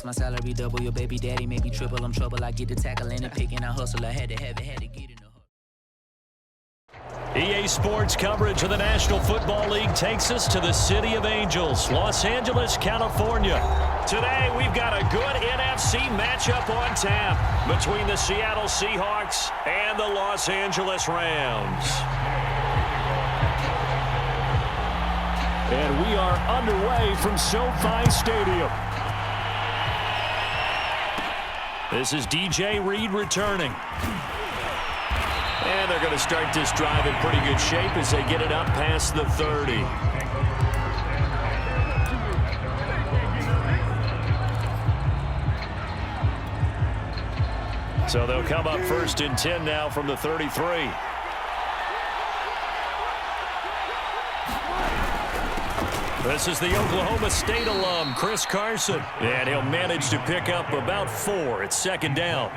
My salary double, your baby daddy maybe triple. I'm trouble. I get the tackling and picking. I hustle. I had to have it, had to get in the EA Sports coverage of the National Football League takes us to the City of Angels, Los Angeles, California. Today, we've got a good NFC matchup on tap between the Seattle Seahawks and the Los Angeles Rams. And we are underway from SoFi Stadium. This is DJ Reed returning. And they're going to start this drive in pretty good shape as they get it up past the 30. So they'll come up 1st and 10 now from the 33. This is the Oklahoma State alum, Chris Carson. And he'll manage to pick up about 4 at 2nd down.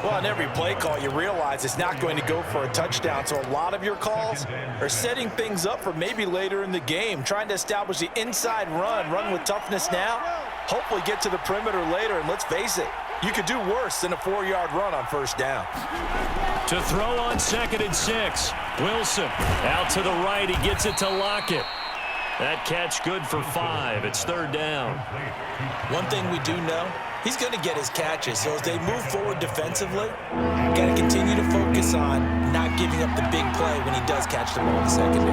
Well, on every play call, you realize it's not going to go for a touchdown. So a lot of your calls are setting things up for maybe later in the game, trying to establish the inside run with toughness now, hopefully get to the perimeter later. And let's face it, you could do worse than a 4-yard run on 1st down. To throw on 2nd and 6, Wilson out to the right. He gets it to Lockett. That catch good for 5. It's 3rd down. One thing we do know, he's going to get his catches. So as they move forward defensively, got to continue to focus on not giving up the big play when he does catch the ball in the secondary.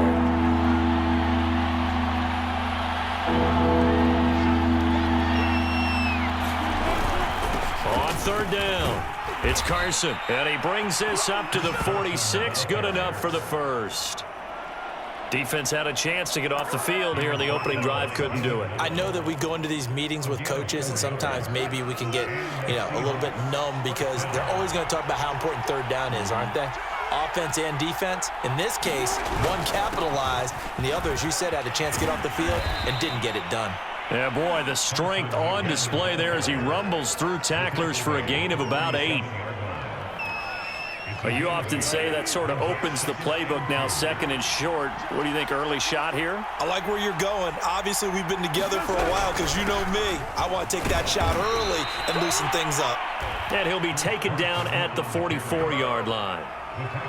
On 3rd down, it's Carson. And he brings this up to the 46. Good enough for the 1st. Defense had a chance to get off the field here in the opening drive, couldn't do it. I know that we go into these meetings with coaches, and sometimes maybe we can get, a little bit numb because they're always going to talk about how important 3rd down is, aren't they? Offense and defense. In this case, one capitalized, and the other, as you said, had a chance to get off the field and didn't get it done. Yeah, boy, the strength on display there as he rumbles through tacklers for a gain of about 8. But you often say that sort of opens the playbook now, 2nd and short. What do you think, early shot here? I like where you're going. Obviously, we've been together for a while because you know me. I want to take that shot early and loosen things up. And he'll be taken down at the 44-yard line.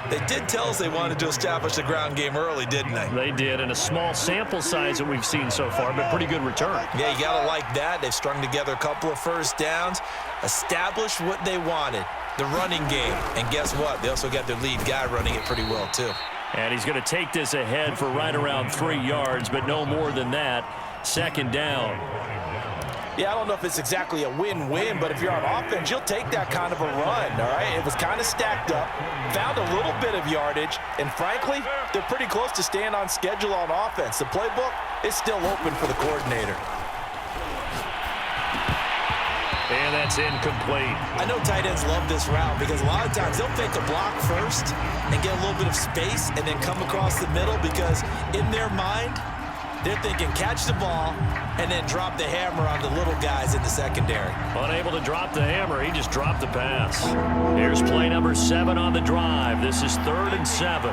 They did tell us they wanted to establish the ground game early, didn't they? They did, and a small sample size that we've seen so far, but pretty good return. Yeah, you got to like that. They've strung together a couple of 1st downs, established what they wanted. The running game. And guess what? They also got their lead guy running it pretty well, too. And he's going to take this ahead for right around 3 yards, but no more than that. 2nd down. Yeah, I don't know if it's exactly a win-win, but if you're on offense, you'll take that kind of a run, all right? It was kind of stacked up, found a little bit of yardage, and frankly, they're pretty close to staying on schedule on offense. The playbook is still open for the coordinator. And that's incomplete. I know tight ends love this route because a lot of times they'll fake a block first and get a little bit of space and then come across the middle because in their mind, they're thinking catch the ball and then drop the hammer on the little guys in the secondary. Unable to drop the hammer, he just dropped the pass. Here's play number 7 on the drive. This is 3rd and 7.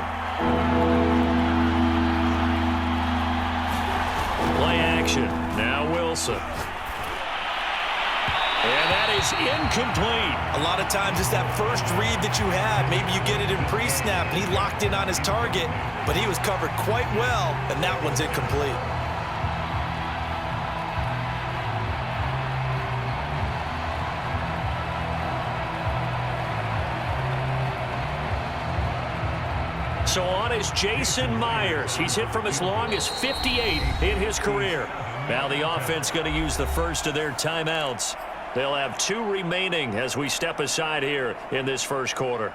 Play action. Now Wilson. And that is incomplete. A lot of times it's that first read that you have. Maybe you get it in pre-snap, and he locked in on his target, but he was covered quite well, and that one's incomplete. So on is Jason Myers. He's hit from as long as 58 in his career. Now the offense going to use the first of their timeouts. They'll have 2 remaining as we step aside here in this 1st quarter.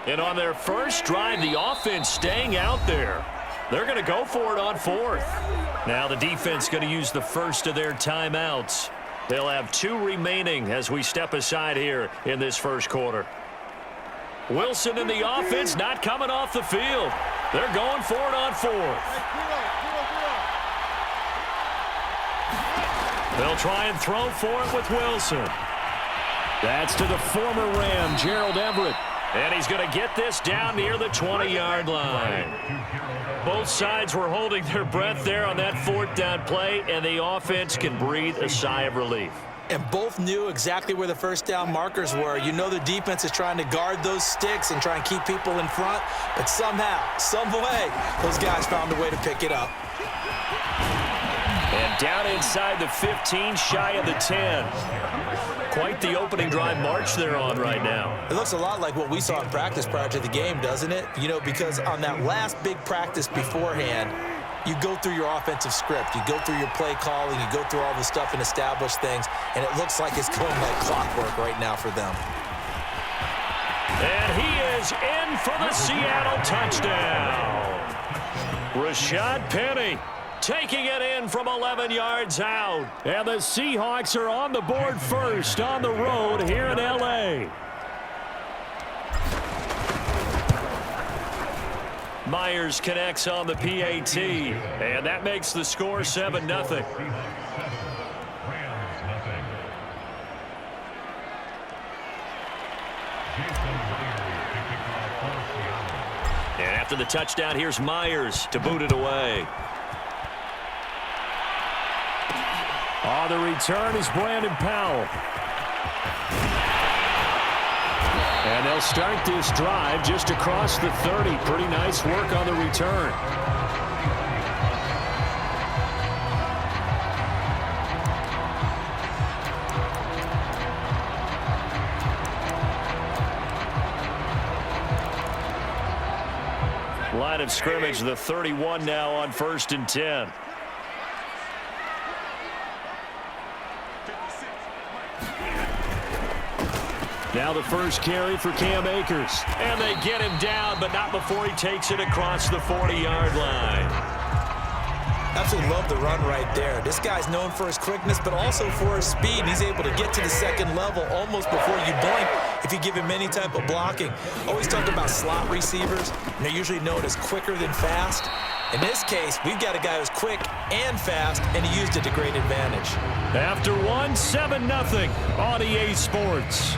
And on their first drive, the offense staying out there. They're going to go for it on 4th. Now the defense going to use the first of their timeouts. They'll have 2 remaining as we step aside here in this 1st quarter. Wilson in the offense not coming off the field. They're going for it on 4th. They'll try and throw for it with Wilson. That's to the former Ram, Gerald Everett. And he's going to get this down near the 20-yard line. Both sides were holding their breath there on that fourth down play, and the offense can breathe a sigh of relief. And both knew exactly where the first down markers were. You know the defense is trying to guard those sticks and try and keep people in front, but somehow, some way, those guys found a way to pick it up. And down inside the 15, shy of the 10. Quite the opening drive march they're on right now. It looks a lot like what we saw in practice prior to the game, doesn't it? You know, because on that last big practice beforehand, you go through your offensive script. You go through your play calling. You go through all the stuff and establish things, and it looks like it's going like clockwork right now for them. And he is in for the Seattle touchdown. Rashad Penny taking it in from 11 yards out. And the Seahawks are on the board first on the road here in L.A. Myers connects on the PAT, and that makes the score 7-0. And after the touchdown, here's Myers to boot it away. On the return is Brandon Powell. And they'll start this drive just across the 30. Pretty nice work on the return. Line of scrimmage, the 31 now on 1st and 10. Now the first carry for Cam Akers. And they get him down, but not before he takes it across the 40-yard line. Absolutely love the run right there. This guy's known for his quickness, but also for his speed. He's able to get to the second level almost before you blink if you give him any type of blocking. Always talked about slot receivers, and they're usually known as quicker than fast. In this case, we've got a guy who's quick and fast, and he used it to great advantage. After one, 7-0 on EA Sports.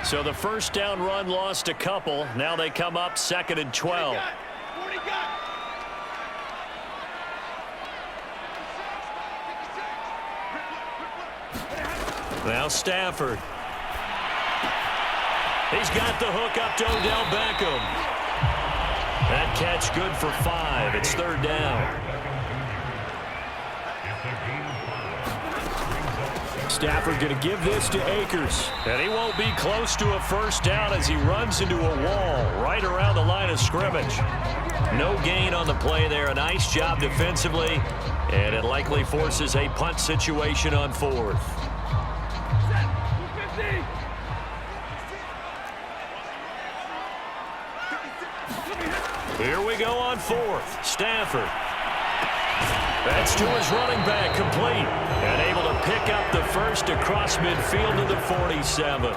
So the first down run lost a couple. Now they come up 2nd and 12. Now Stafford. He's got the hook up to Odell Beckham. That catch good for 5. It's 3rd down. Stafford going to give this to Akers. And he won't be close to a first down as he runs into a wall right around the line of scrimmage. No gain on the play there. A nice job defensively. And it likely forces a punt situation on 4th. Here we go on 4th. Stafford. That's to his running back, complete. And able to pick up the first across midfield to the 47.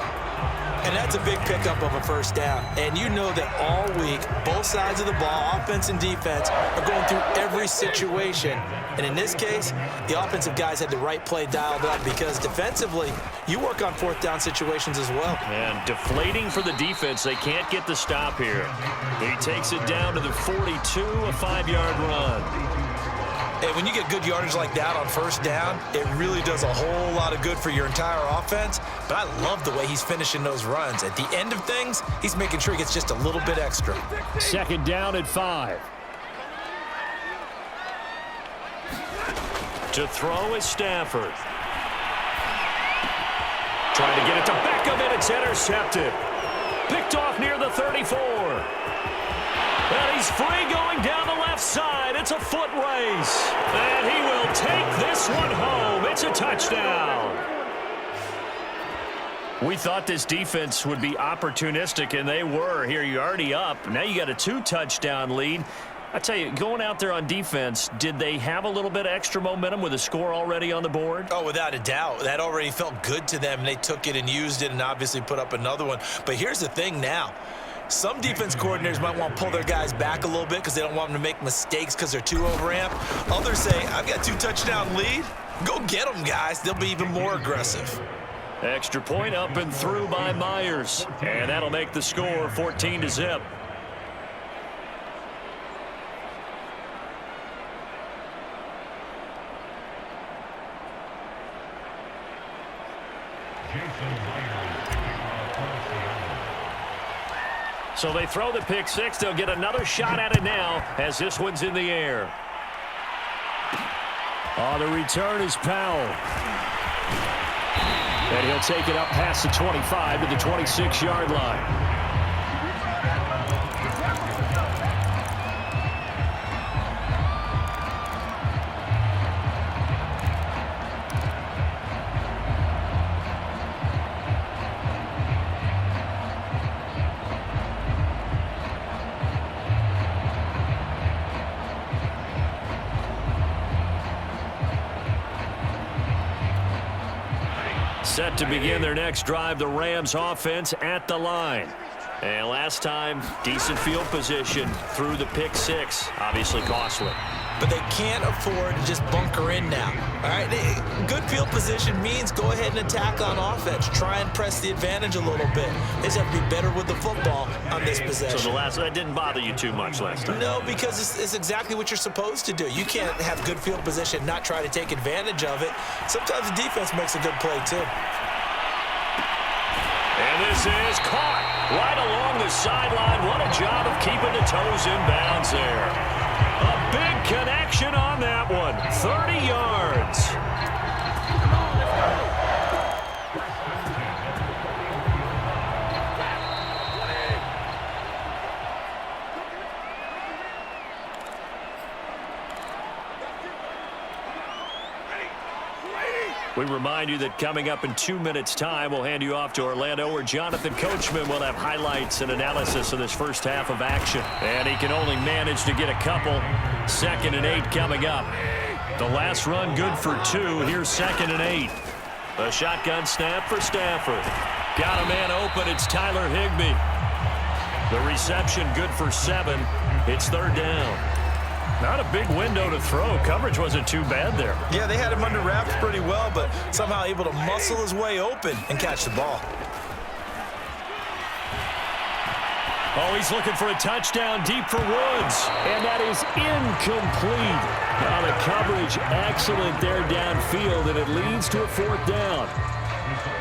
And that's a big pickup of a first down. And you know that all week, both sides of the ball, offense and defense, are going through every situation. And in this case, the offensive guys had the right play dialed up because defensively, you work on 4th down situations as well. And deflating for the defense. They can't get the stop here. He takes it down to the 42, a 5-yard run. And when you get good yardage like that on first down, it really does a whole lot of good for your entire offense. But I love the way he's finishing those runs. At the end of things, he's making sure he gets just a little bit extra. 2nd down at 5. To throw is Stafford. Trying to get it to Beckham, and it's intercepted. Picked off near the 34. And he's free going down the left side. It's a foot race. And he will take this one home. It's a touchdown. We thought this defense would be opportunistic, and they were. Here you're already up. Now you got a 2-touchdown lead. I tell you, going out there on defense, did they have a little bit of extra momentum with a score already on the board? Oh, without a doubt. That already felt good to them. They took it and used it and obviously put up another one. But here's the thing now. Some defense coordinators might want to pull their guys back a little bit because they don't want them to make mistakes because they're too overamped. Others say, I've got 2-touchdown lead. Go get them, guys. They'll be even more aggressive. Extra point up and through by Myers. And that'll make the score 14-0. So they throw the pick six. They'll get another shot at it now as this one's in the air. On the return is Powell. And he'll take it up past the 25 to the 26-yard line. Set to begin their next drive, the Rams offense at the line. And last time, decent field position through the pick six. Obviously costly. But they can't afford to just bunker in now. All right, good field position means go ahead and attack on offense. Try and press the advantage a little bit. They just have to be better with the football on this possession. So that didn't bother you too much last time? No, because it's exactly what you're supposed to do. You can't have good field position, not try to take advantage of it. Sometimes the defense makes a good play too. And this is caught right along the sideline. What a job of keeping the toes in bounds there. A big connection on that one. 30 yards. We remind you that coming up in 2 minutes' time, we'll hand you off to Orlando, where Jonathan Coachman will have highlights and analysis of this first half of action. And he can only manage to get a couple. 2nd and 8 coming up. The last run good for 2. Here's 2nd and 8. A shotgun snap for Stafford. Got a man open. It's Tyler Higbee. The reception good for 7. It's 3rd down. Not a big window to throw. Coverage wasn't too bad there. Yeah, they had him under wraps pretty well, but somehow able to muscle his way open and catch the ball. Oh, he's looking for a touchdown deep for Woods. And that is incomplete. Now the coverage excellent there downfield, and it leads to a 4th down.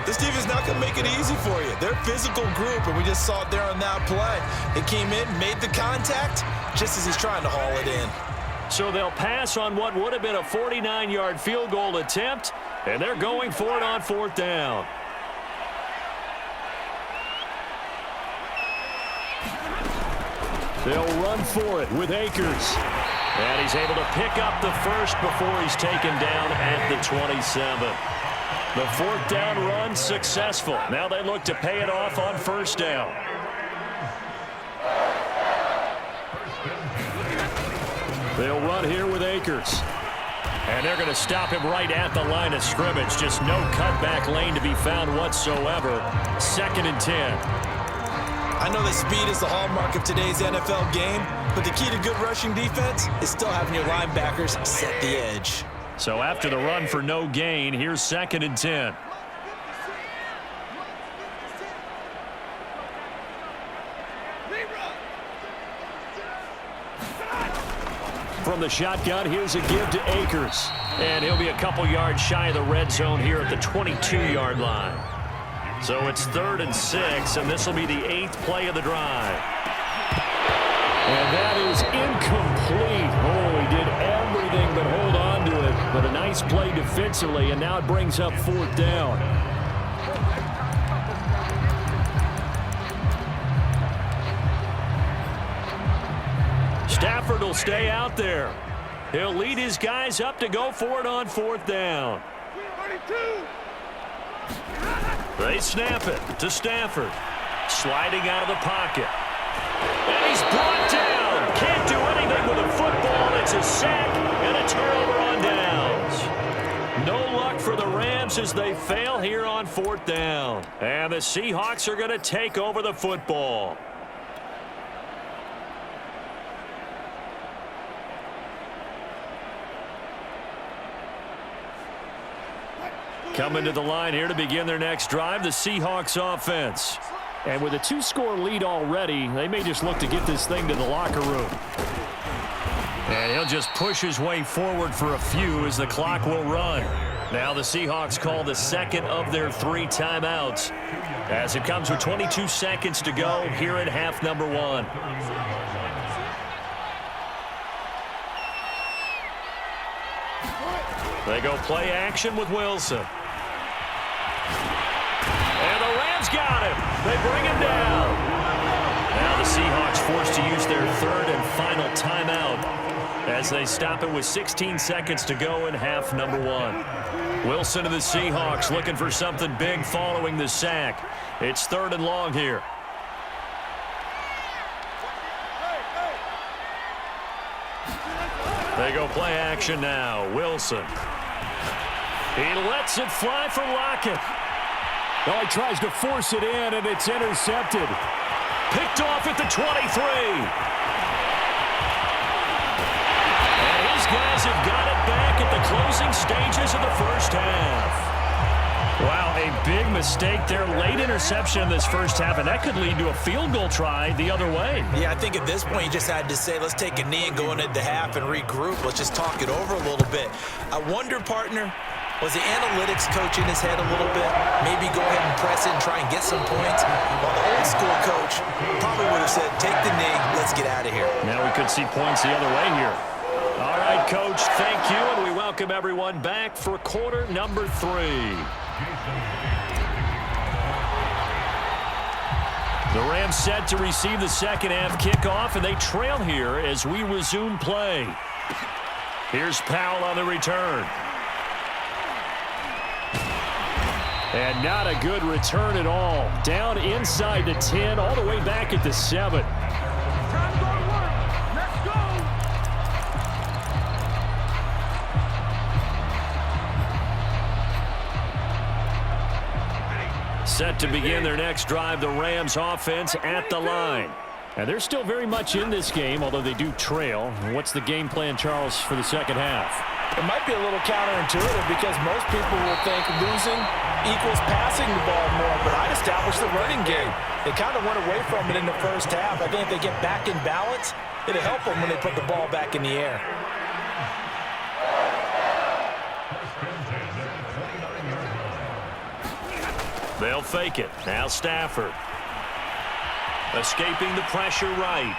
This defense is not going to make it easy for you. They're a physical group, and we just saw it there on that play. They came in, made the contact, just as he's trying to haul it in. So they'll pass on what would have been a 49-yard field goal attempt, and they're going for it on 4th down. They'll run for it with Akers. And he's able to pick up the first before he's taken down at the 27. The 4th down run successful. Now they look to pay it off on 1st down. They'll run here with Akers. And they're going to stop him right at the line of scrimmage. Just no cutback lane to be found whatsoever. 2nd and 10. I know that speed is the hallmark of today's NFL game, but the key to good rushing defense is still having your linebackers set the edge. So after the run for no gain, here's 2nd and 10. From the shotgun, here's a give to Akers. And he'll be a couple yards shy of the red zone here at the 22-yard line. So it's 3rd and 6, and this will be the 8th play of the drive. And that is incomplete. Oh, he did everything but hold on to it. But a nice play defensively, and now it brings up 4th down. Stafford will stay out there. He'll lead his guys up to go for it on 4th down. They snap it to Stafford. Sliding out of the pocket. And he's brought down. Can't do anything with a football. It's a sack and a turnover on downs. No luck for the Rams as they fail here on 4th down. And the Seahawks are going to take over the football. Coming to the line here to begin their next drive, the Seahawks offense. And with a 2-score lead already, they may just look to get this thing to the locker room. And he'll just push his way forward for a few as the clock will run. Now the Seahawks call the second of their 3 timeouts as it comes with 22 seconds to go here at half number 1. They go play action with Wilson. And the Rams got him. They bring him down. Now the Seahawks forced to use their 3rd and final timeout as they stop it with 16 seconds to go in half number 1. Wilson and the Seahawks looking for something big following the sack. It's 3rd and long here. They go play action now. Wilson. He lets it fly for Lockett. Well, he tries to force it in, and it's intercepted. Picked off at the 23. And his guys have got it back at the closing stages of the first half. Wow, a big mistake there. Late interception in this first half, and that could lead to a field goal try the other way. Yeah, I think at this point you just had to say, let's take a knee and go into the half and regroup. Let's just talk it over a little bit. I wonder, partner, was the analytics coach in his head a little bit? Maybe go ahead and press it and try and get some points? While the old school coach probably would have said, take the knee, let's get out of here. Now we could see points the other way here. All right, Coach, thank you, and we welcome everyone back for quarter number 3. The Rams set to receive the second half kickoff, and they trail here as we resume play. Here's Powell on the return. And not a good return at all. Down inside the 10, all the way back at the 7. Set to begin their next drive, the Rams offense at the line. And they're still very much in this game, although they do trail. What's the game plan, Charles, for the second half? It might be a little counterintuitive because most people will think losing equals passing the ball more, but I'd establish the running game. They kind of went away from it in the first half. I think if they get back in balance, it'll help them when they put the ball back in the air. They'll fake it. Now Stafford. Escaping the pressure right.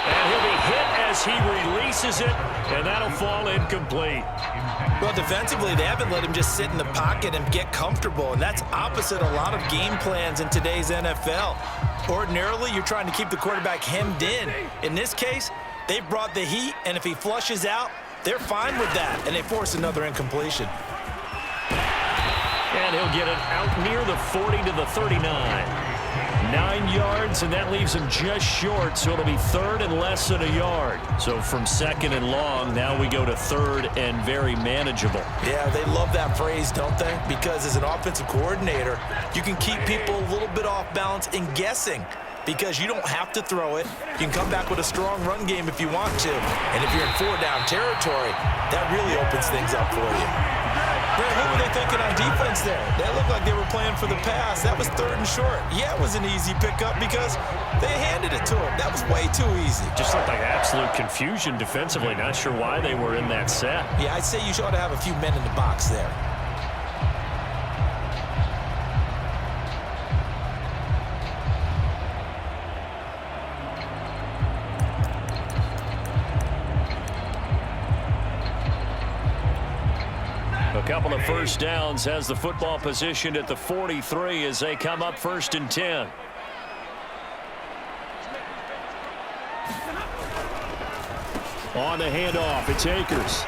And he'll be hit as he releases it, and that'll fall incomplete. Well, defensively, they haven't let him just sit in the pocket and get comfortable, and that's opposite a lot of game plans in today's NFL. Ordinarily, you're trying to keep the quarterback hemmed in. In this case, they brought the heat, and if he flushes out, they're fine with that, and they force another incompletion. And he'll get it out near the 40 to the 39. 9 yards, and that leaves him just short, so it'll be 3rd and less than a yard. So from 2nd and long, now we go to 3rd and very manageable. Yeah, they love that phrase, don't they? Because as an offensive coordinator, you can keep people a little bit off balance and guessing because you don't have to throw it. You can come back with a strong run game if you want to. And if you're in 4-down territory, that really opens things up for you. Brad, what were they thinking on defense there? That looked like they were playing for the pass. That was 3rd and short. Yeah, it was an easy pickup because they handed it to him. That was way too easy. Just looked like absolute confusion defensively. Not sure why they were in that set. Yeah, I'd say you ought to have a few men in the box there. A couple of first downs, has the football positioned at the 43 as they come up 1st and 10. On the handoff, it's Akers.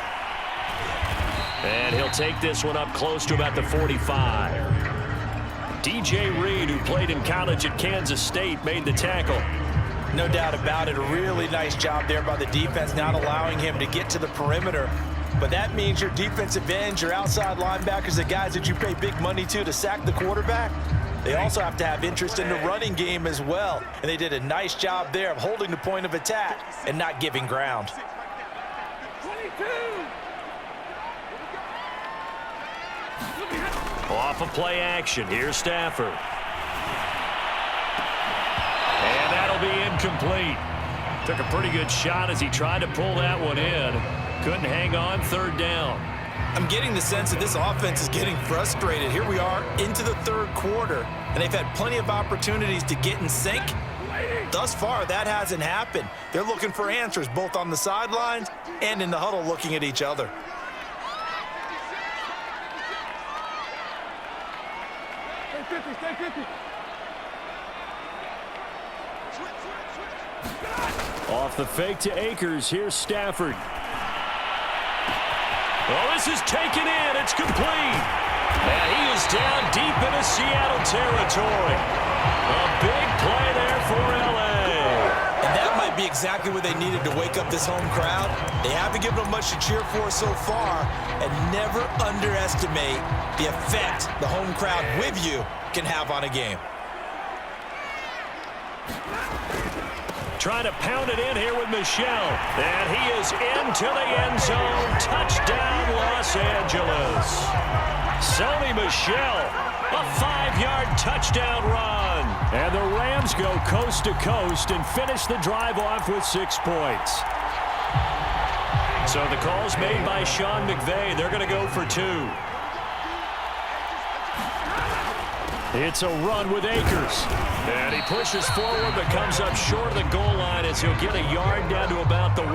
And he'll take this one up close to about the 45. DJ Reed, who played in college at Kansas State, made the tackle. No doubt about it. A really nice job there by the defense, not allowing him to get to the perimeter. But that means your defensive ends, your outside linebackers, the guys that you pay big money to sack the quarterback, they also have to have interest in the running game as well. And they did a nice job there of holding the point of attack and not giving ground. Off of play action, here's Stafford. And that'll be incomplete. Took a pretty good shot as he tried to pull that one in. Couldn't hang on, third down. I'm getting the sense that this offense is getting frustrated. Here we are into the third quarter, and they've had plenty of opportunities to get in sync. Thus far, that hasn't happened. They're looking for answers both on the sidelines and in the huddle looking at each other. Stay 50. Off the fake to Akers. Here's Stafford. Oh, this is taken in. It's complete. And he is down deep into Seattle territory. A big play there for L.A. And that might be exactly what they needed to wake up this home crowd. They haven't given them much to cheer for so far, and never underestimate the effect the home crowd with you can have on a game. Trying to pound it in here with Michel. And he is into the end zone. Touchdown, Los Angeles. Sony Michel, a 5-yard touchdown run. And the Rams go coast to coast and finish the drive off with 6 points. So the call's made by Sean McVay. They're going to go for 2. It's a run with Akers. And he pushes forward but comes up short of the goal line as he'll get a yard down to about the 1.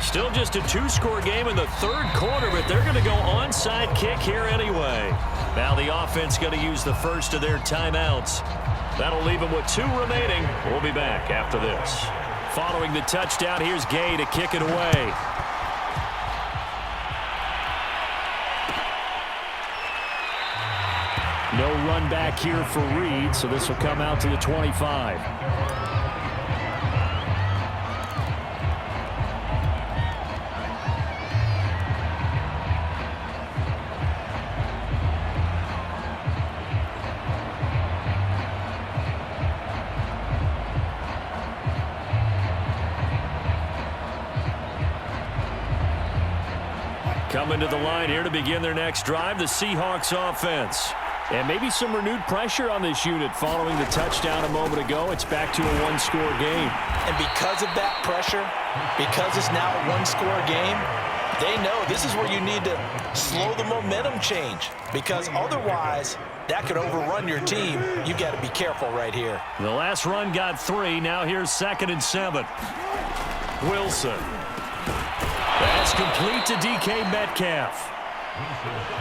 Still just a 2-score game in the third quarter, but they're going to go onside kick here anyway. Now the offense going to use the first of their timeouts. That'll leave them with 2 remaining. We'll be back after this. Following the touchdown, here's Gay to kick it away. No run back here for Reed, so this will come out to the 25. Coming to the line here to begin their next drive, the Seahawks offense. And maybe some renewed pressure on this unit following the touchdown a moment ago. It's back to a 1-score game. And because of that pressure, because it's now a 1-score game, they know this is where you need to slow the momentum change, because otherwise that could overrun your team. You've got to be careful right here. The last run got 3. Now here's 2nd and 7. Wilson. That's complete to DK Metcalf.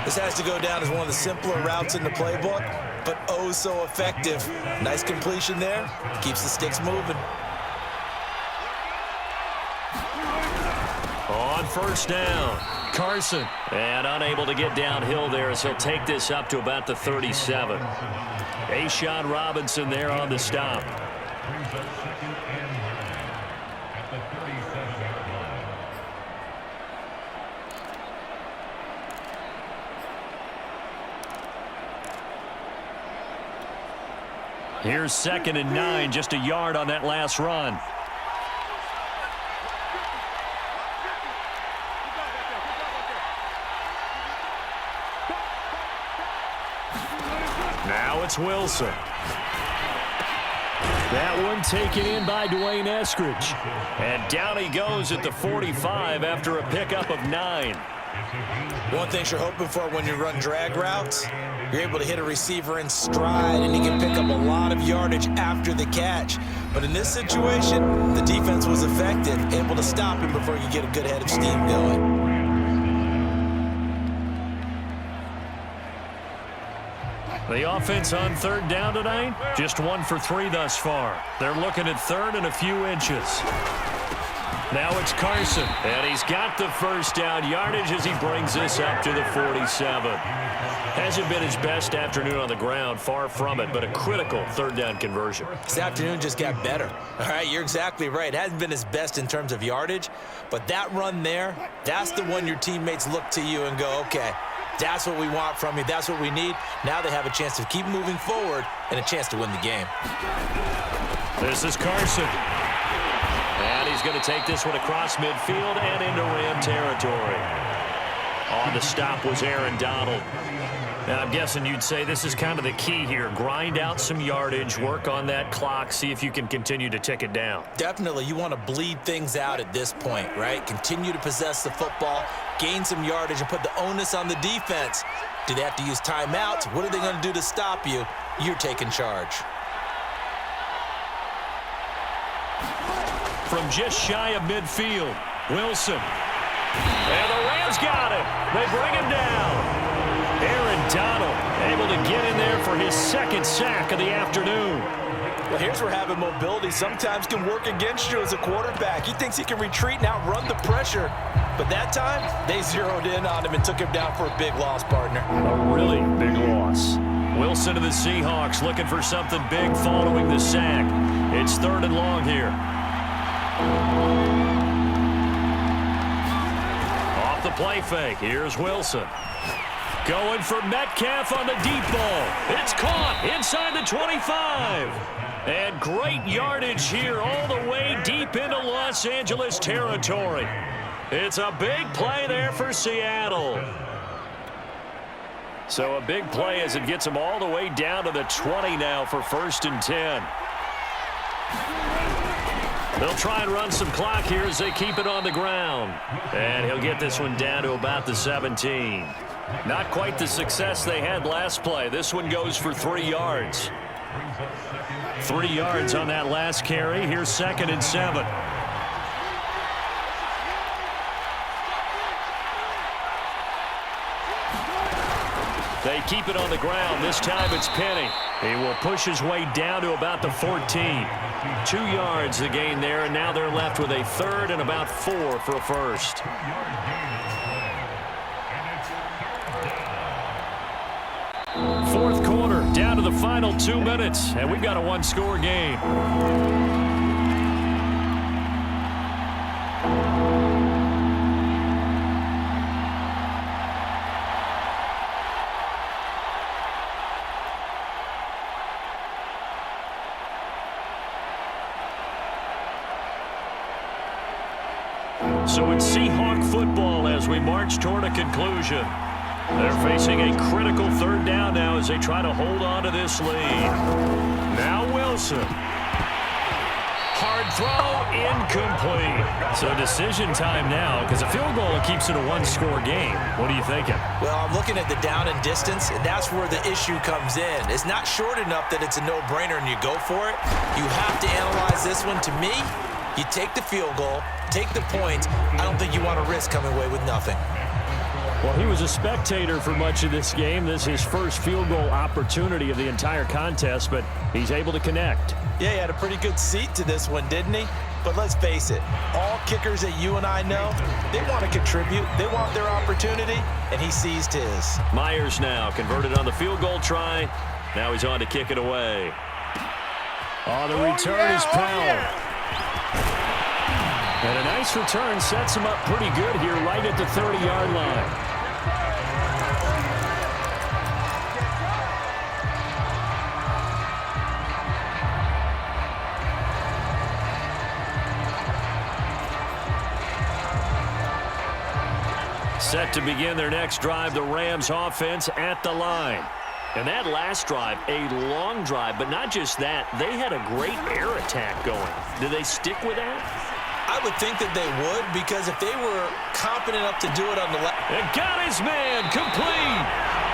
This has to go down as one of the simpler routes in the playbook, but oh so effective. Nice completion there. Keeps the sticks moving. On first down, Carson. And unable to get downhill there as he'll take this up to about the 37. A'Shawn Robinson there on the stop. Here's 2nd and 9, just a yard on that last run. Now it's Wilson. That one taken in by Dwayne Eskridge. And down he goes at the 45 after a pickup of 9. One thing you're hoping for when you run drag routes, you're able to hit a receiver in stride and he can pick up a lot of yardage after the catch. But in this situation, the defense was effective, able to stop him before you get a good head of steam going. The offense on 3rd down tonight, just 1 for 3 thus far. They're looking at 3rd and a few inches. Now it's Carson, and he's got the first down yardage as he brings this up to the 47. Hasn't been his best afternoon on the ground, far from it, but a critical 3rd down conversion. This afternoon just got better. All right, you're exactly right. It hasn't been his best in terms of yardage, but that run there, that's the one your teammates look to you and go, okay, that's what we want from you. That's what we need. Now they have a chance to keep moving forward and a chance to win the game. This is Carson. And he's going to take this one across midfield and into Ram territory. On the stop was Aaron Donald. Now, I'm guessing you'd say this is kind of the key here. Grind out some yardage, work on that clock, see if you can continue to tick it down. Definitely, you want to bleed things out at this point, right? Continue to possess the football, gain some yardage, and put the onus on the defense. Do they have to use timeouts? What are they going to do to stop you? You're taking charge. From just shy of midfield, Wilson. And the Rams got him. They bring him down. Aaron Donald able to get in there for his second sack of the afternoon. Well, here's where having mobility sometimes can work against you as a quarterback. He thinks he can retreat and outrun the pressure. But that time, they zeroed in on him and took him down for a big loss, partner. A really big loss. Wilson of the Seahawks looking for something big following the sack. It's 3rd and long here. Off the play fake. Here's Wilson. Going for Metcalf on the deep ball. It's caught inside the 25. And great yardage here all the way deep into Los Angeles territory. It's a big play there for Seattle. So a big play as it gets them all the way down to the 20 now for 1st and 10. They'll try and run some clock here as they keep it on the ground. And he'll get this one down to about the 17. Not quite the success they had last play. This one goes for 3 yards. 3 yards on that last carry. Here's 2nd and 7. They keep it on the ground. This time it's Penny. He will push his way down to about the 14. 2 yards the gain there, and now they're left with a 3rd and about 4 for a first. Fourth quarter, down to the final 2 minutes, and we've got a one-score game. So it's Seahawk football as we march toward a conclusion. They're facing a critical 3rd down now as they try to hold on to this lead. Now Wilson. Hard throw, incomplete. So decision time now because a field goal keeps it a one-score game. What are you thinking? Well, I'm looking at the down and distance, and that's where the issue comes in. It's not short enough that it's a no-brainer and you go for it. You have to analyze this one. To me, you take the field goal, take the points. I don't think you want to risk coming away with nothing. Well, he was a spectator for much of this game. This is his first field goal opportunity of the entire contest, but he's able to connect. Yeah, he had a pretty good seat to this one, didn't he? But let's face it, all kickers that you and I know, they want to contribute. They want their opportunity, and he seized his. Myers now converted on the field goal try. Now he's on to kick it away. Oh, the return is Powell. And a nice return sets him up pretty good here right at the 30-yard line. Set to begin their next drive, the Rams offense at the line. And that last drive, a long drive, but not just that. They had a great air attack going. Did they stick with that? I would think that they would, because if they were confident enough to do it on the left. And got his man complete.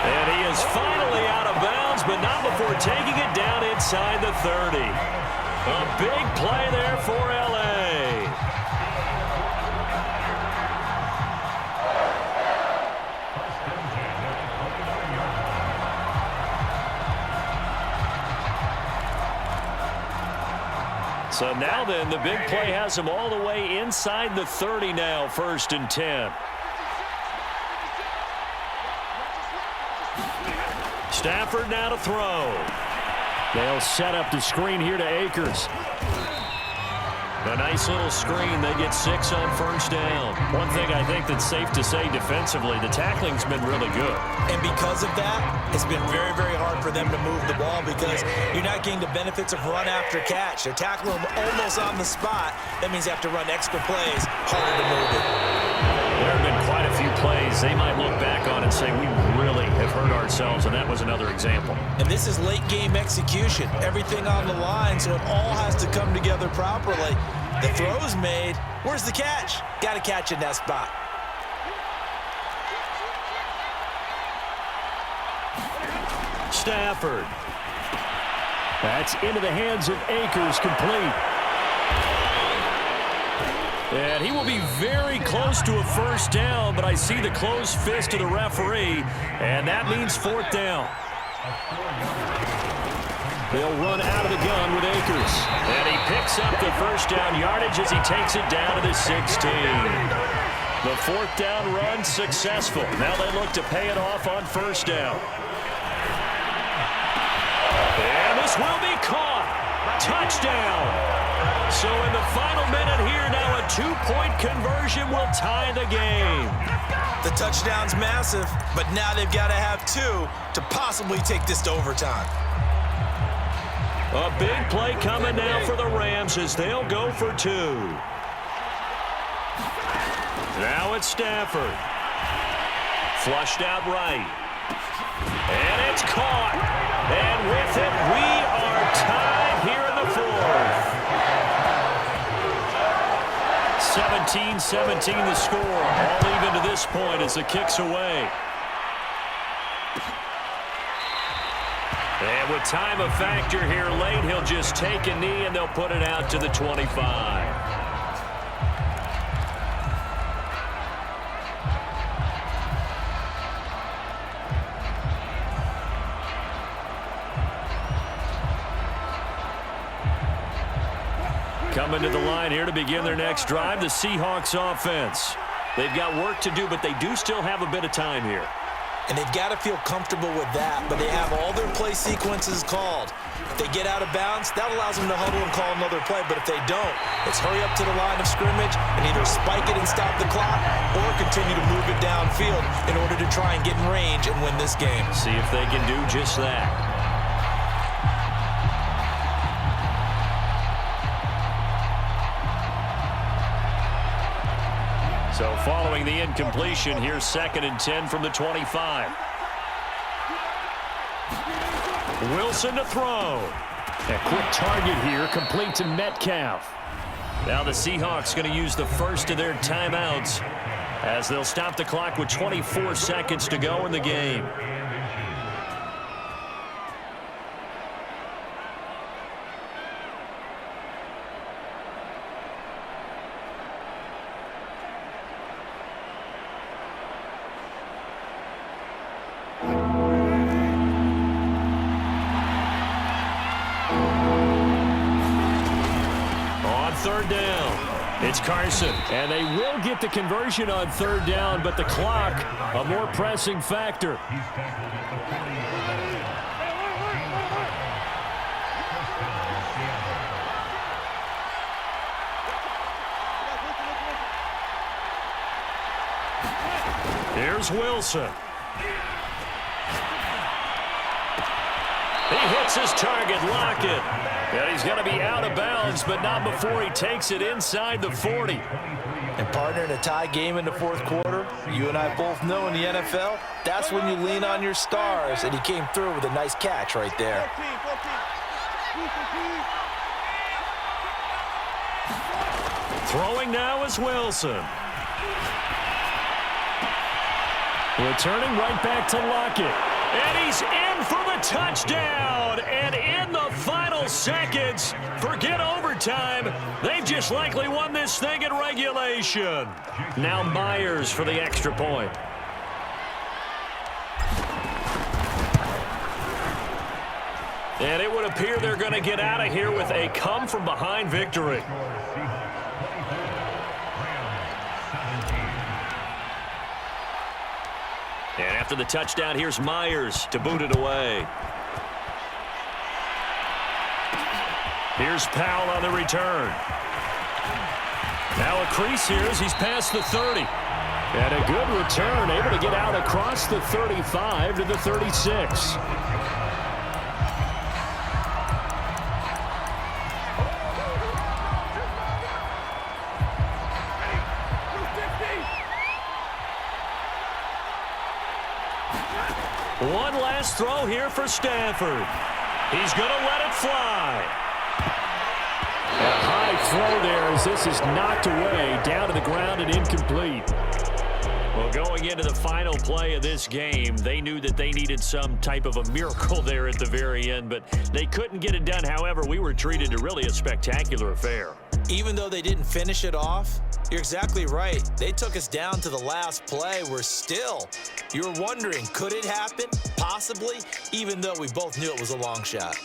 And he is finally out of bounds, but not before taking it down inside the 30. A big play there for L.A. So now then, the big play has him all the way inside the 30 now, 1st and 10. Stafford now to throw. They'll set up the screen here to Akers. A nice little screen. They get 6 on first down. One thing I think that's safe to say defensively, the tackling's been really good. And because of that, it's been very, very hard for them to move the ball because you're not getting the benefits of run after catch. They're tackling them almost on the spot. That means they have to run extra plays, harder to move it. There have been quite a few plays they might look back on and say, we really have hurt ourselves, and that was another example. And this is late game execution. Everything on the line, so it all has to come together properly. The throw's made. Where's the catch? Got to catch in that spot. Stafford. That's into the hands of Akers, complete. And he will be very close to a first down, but I see the closed fist of the referee, and that means 4th down. They'll run out of the gun with Akers. And he picks up the first down yardage as he takes it down to the 16. The 4th down run successful. Now they look to pay it off on first down. And this will be caught. Touchdown. So in the final minute here, now a 2-point conversion will tie the game. The touchdown's massive, but now they've got to have 2 to possibly take this to overtime. A big play coming now for the Rams as they'll go for 2. Now it's Stafford. Flushed out right. And it's caught. And with it, we are tied here in the 4th. 17-17 the score. All even to this point as the kick's away. And with time a factor here late, he'll just take a knee and they'll put it out to the 25. Coming to the line here to begin their next drive, the Seahawks offense. They've got work to do, but they do still have a bit of time here. And they've got to feel comfortable with that, but they have all their play sequences called. If they get out of bounds, that allows them to huddle and call another play, but if they don't, it's hurry up to the line of scrimmage and either spike it and stop the clock or continue to move it downfield in order to try and get in range and win this game. See if they can do just that. So following the incompletion, here's 2nd and 10 from the 25. Wilson to throw. A quick target here, complete to Metcalf. Now the Seahawks going to use the first of their timeouts as they'll stop the clock with 24 seconds to go in the game. Third down. It's Carson. And they will get the conversion on 3rd down, but the clock, a more pressing factor. Here's Wilson. He hits his target, Lockett. And he's going to be out of bounds, but not before he takes it inside the 40. And partner, in a tie game in the 4th quarter, you and I both know in the NFL, that's when you lean on your stars, and he came through with a nice catch right there. Throwing now is Wilson. Returning right back to Lockett. And he's in for the touchdown. And in the final seconds, forget overtime. They've just likely won this thing in regulation. Now Myers for the extra point. And it would appear they're going to get out of here with a come-from-behind victory. And after the touchdown, here's Myers to boot it away. Here's Powell on the return. crease here as he's past the 30. And a good return, able to get out across the 35 to the 36. One last throw here for Stanford. He's going to let it fly. A high throw there as this is knocked away, down to the ground and incomplete. Well, going into the final play of this game, they knew that they needed some type of a miracle there at the very end, but they couldn't get it done. However, we were treated to really a spectacular affair. Even though they didn't finish it off, you're exactly right. They took us down to the last play. We're still, you were wondering, could it happen? Possibly, even though we both knew it was a long shot.